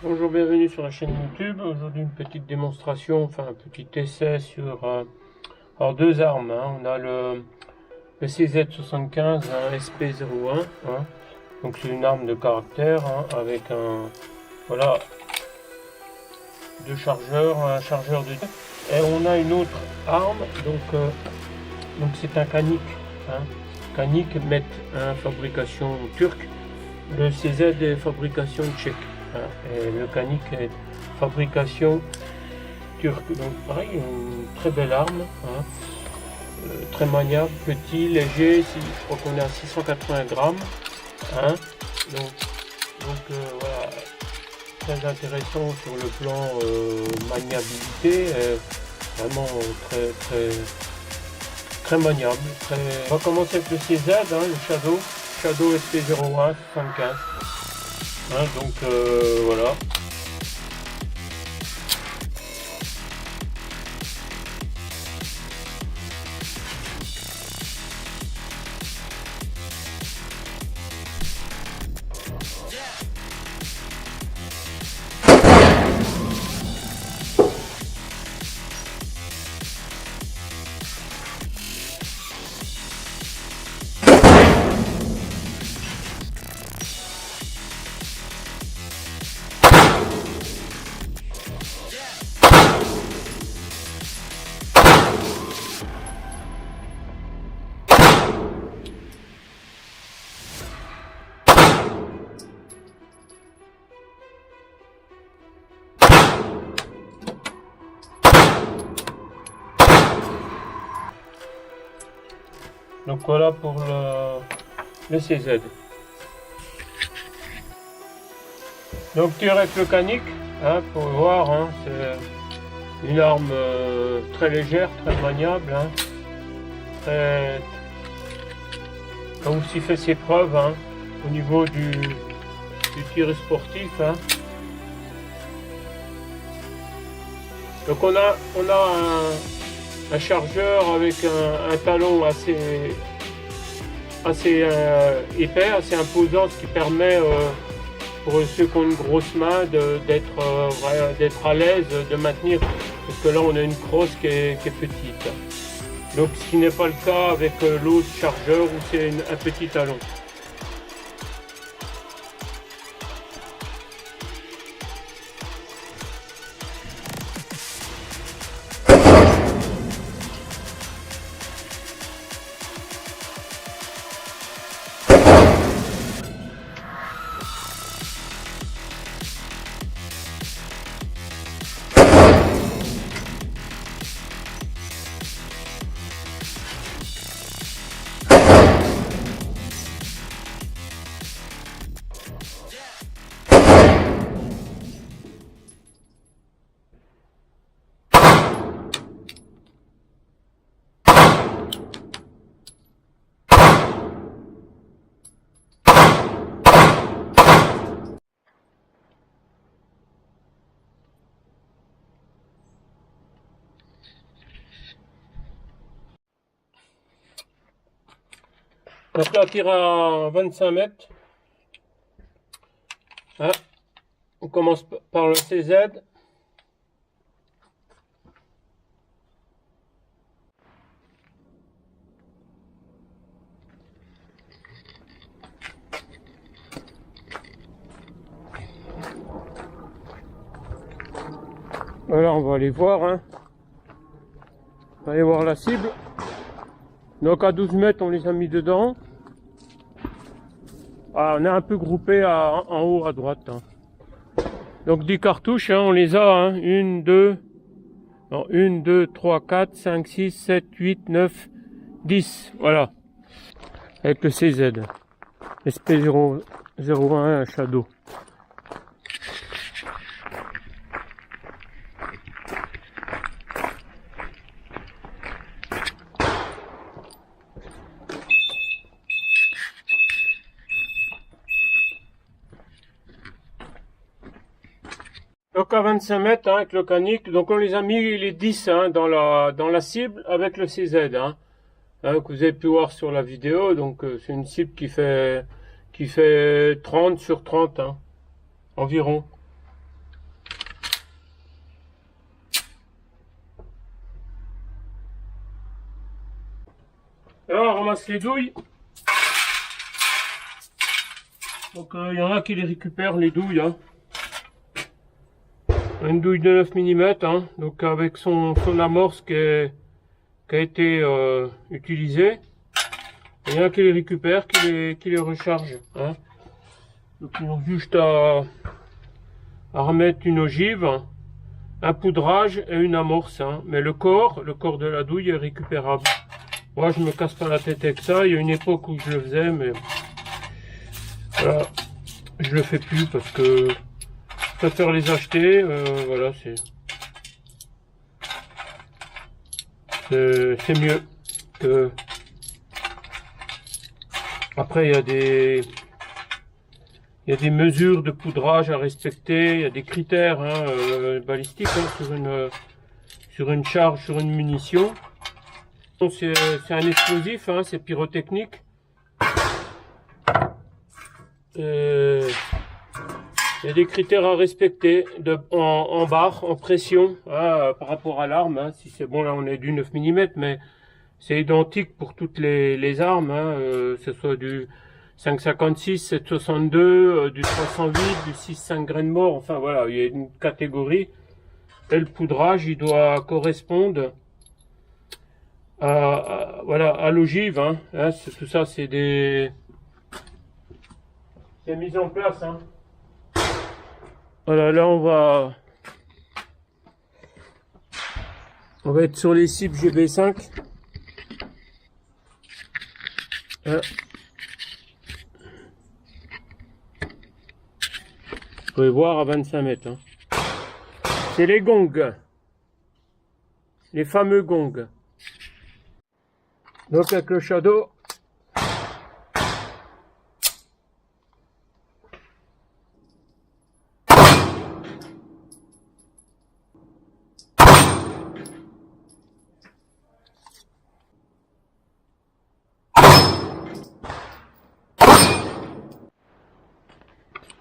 Bonjour, bienvenue sur la chaîne YouTube. Aujourd'hui une petite démonstration, enfin un petit essai sur alors deux armes, hein. On a le CZ75, un SP01, hein. Donc c'est une arme de caractère, hein, avec un voilà deux chargeurs, un chargeur de et on a une autre arme, donc c'est un Canik, hein. Canik MET, hein, fabrication turque. Le CZ est fabrication tchèque, hein, et le Canik est fabrication turque. Donc pareil, une très belle arme, hein, très maniable, petit, léger. Je crois qu'on est à 680 grammes. Hein, voilà, très intéressant sur le plan maniabilité, vraiment très maniable. On va commencer avec le CZ, hein, le Shadow SP01 75. Hein, voilà. Donc voilà pour le CZ. Donc tire avec le Canik, hein, pour voir, hein, c'est une arme très légère, très maniable, hein, très, a aussi fait ses preuves, hein, au niveau du tir sportif, hein. Donc on a un chargeur avec un talon assez épais, assez imposant, ce qui permet pour ceux qui ont une grosse main d'être à l'aise, de maintenir, parce que là on a une crosse qui est petite. Donc ce qui n'est pas le cas avec l'autre chargeur où c'est un petit talon. Donc là on tire à 25 mètres. Hein, on commence par le CZ. Voilà, on va aller voir, hein. On va aller voir la cible. Donc à 12 mètres, on les a mis dedans. Ah, on est un peu groupé en haut à droite, hein. Donc 10 cartouches, hein, on les a, hein. 1, 2, 3, 4, 5, 6, 7, 8, 9, 10. Voilà. Avec le CZ. SP01 Shadow. Donc à 25 mètres, hein, avec le Canik, donc on les a mis les 10, hein, dans la cible avec le CZ, hein, que vous avez pu voir sur la vidéo. Donc c'est une cible qui fait 30 sur 30, hein, environ. ramasse les douilles. Donc il y en a qui les récupèrent les douilles. Hein. Une douille de 9 mm, hein, donc avec son amorce qui a été utilisée. Il y en a qui les récupèrent, qui les rechargent. Hein. Donc ils ont juste à remettre une ogive, un poudrage et une amorce. Hein. Mais le corps de la douille est récupérable. Moi je me casse pas la tête avec ça. Il y a une époque où je le faisais, mais voilà, je le fais plus parce que je préfère les acheter. Voilà, c'est mieux que. Après il y a des mesures de poudrage à respecter, il y a des critères balistiques hein, sur une charge, sur une munition. C'est un explosif, hein, c'est pyrotechnique. Il y a des critères à respecter en barre, en pression, hein, par rapport à l'arme. Hein. Si c'est bon, là on est du 9 mm, mais c'est identique pour toutes les armes, hein, que ce soit du 5,56, 7,62, du 308, du 6,5 grains de mort. Enfin voilà, il y a une catégorie. Et le poudrage, il doit correspondre à l'ogive. Hein. Hein, tout ça, c'est mis en place. Hein. Voilà, là on va être sur les cibles GB5. Vous pouvez voir à 25 mètres. Hein. C'est les gongs. Les fameux gongs. Donc avec le shadow.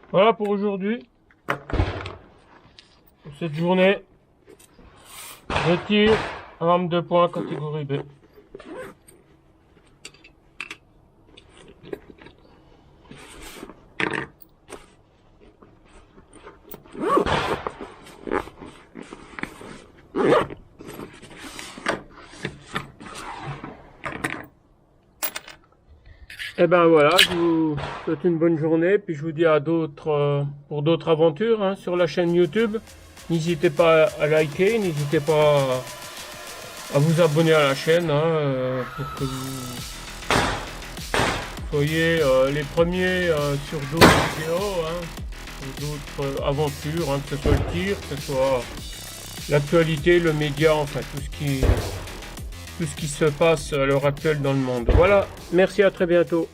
Voilà pour aujourd'hui, pour cette journée de tir arme de poing catégorie B. Et ben voilà, je vous souhaite une bonne journée, puis je vous dis à pour d'autres aventures hein, sur la chaîne YouTube. N'hésitez pas à liker, n'hésitez pas à vous abonner à la chaîne hein, pour que vous soyez les premiers sur d'autres vidéos, hein, sur d'autres aventures, hein, que ce soit le tir, que ce soit l'actualité, le média, enfin tout ce qui se passe à l'heure actuelle dans le monde. Voilà, merci, à très bientôt.